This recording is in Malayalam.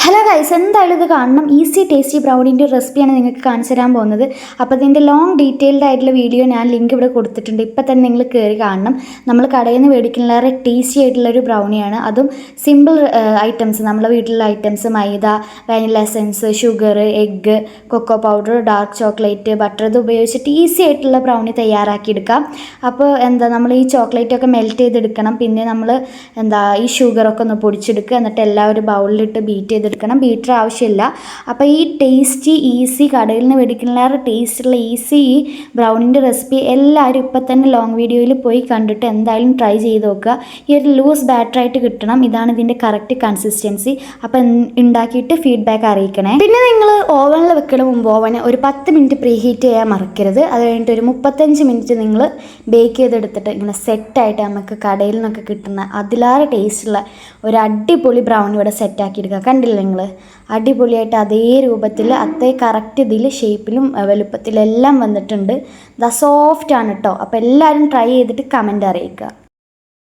ഹലോ ഗൈസ്, എന്തായാലും ഇത് കാണണം. ഈസി ടേസ്റ്റി ബ്രൗണിൻ്റെ റെസിപ്പിയാണ് നിങ്ങൾക്ക് കാണിച്ചു തരാൻ പോകുന്നത്. അപ്പോൾ ഇതിൻ്റെ ലോങ് ഡീറ്റെയിൽഡ് ആയിട്ടുള്ള വീഡിയോ ഞാൻ ലിങ്ക് ഇവിടെ കൊടുത്തിട്ടുണ്ട്. ഇപ്പം തന്നെ നിങ്ങൾ കയറി കാണണം. നമ്മൾ കടയിൽ നിന്ന് മേടിക്കുന്നതിലേറെ ടേസ്റ്റി ആയിട്ടുള്ളൊരു ബ്രൗണിയാണ്. അതും സിമ്പിൾ ഐറ്റംസ്, നമ്മളെ വീട്ടിലുള്ള items, maida, vanilla essence, sugar, egg, cocoa powder, dark chocolate, butter, ഇത് ഉപയോഗിച്ചിട്ട് ഈസി ആയിട്ടുള്ള ബ്രൗണി തയ്യാറാക്കിയെടുക്കാം. അപ്പോൾ നമ്മൾ ഈ ചോക്ലേറ്റൊക്കെ മെൽറ്റ് ചെയ്തെടുക്കണം. പിന്നെ നമ്മൾ ഈ ഷുഗറൊക്കെ ഒന്ന് പൊടിച്ചെടുക്കുക. എന്നിട്ട് എല്ലാം ഒരു ബൗളിലിട്ട് ബീറ്റ് ചെയ്തെടുക്കണം. ബീറ്റർ ആവശ്യമില്ല. അപ്പോൾ ഈ ടേസ്റ്റി ഈസി കടയിൽ നിന്ന് മേടിക്കുന്നതിലേറെ ടേസ്റ്റുള്ള ഈസി ഈ ബ്രൗണിൻ്റെ റെസിപ്പി എല്ലാവരും ഇപ്പം തന്നെ ലോങ് വീഡിയോയിൽ പോയി കണ്ടിട്ട് എന്തായാലും ട്രൈ ചെയ്ത് നോക്കുക. ഈ ഒരു ലൂസ് ബാറ്ററായിട്ട് കിട്ടണം. ഇതാണ് ഇതിൻ്റെ കറക്റ്റ് കൺസിസ്റ്റൻസി. അപ്പം ഉണ്ടാക്കിയിട്ട് ഫീഡ്ബാക്ക് അറിയിക്കണേ. പിന്നെ നിങ്ങൾ ഓവനിൽ വെക്കണ മുമ്പ് ഓവന് ഒരു 10 മിനിറ്റ് പ്രീ ഹീറ്റ് ചെയ്യാൻ മറക്കരുത്. അത് കഴിഞ്ഞിട്ട് ഒരു 35 മിനിറ്റ് നിങ്ങൾ ബേക്ക് ചെയ്തെടുത്തിട്ട് ഇങ്ങനെ സെറ്റായിട്ട് നമുക്ക് കടയിൽ നിന്നൊക്കെ കിട്ടുന്ന അതിലേറെ ടേസ്റ്റുള്ള ഒരു അടിപൊളി ബ്രൗണി ഇവിടെ സെറ്റാക്കി എടുക്കുക. കണ്ടില്ല നിങ്ങൾ? അടിപൊളിയായിട്ട് അതേ രൂപത്തിൽ അതേ കറക്റ്റ് ഇതിൽ ഷേപ്പിലും വലുപ്പത്തിലെല്ലാം വന്നിട്ടുണ്ട്. സോഫ്റ്റ് ആണ് കേട്ടോ. അപ്പോൾ എല്ലാവരും ട്രൈ ചെയ്തിട്ട് കമൻറ്റ് അറിയിക്കുക.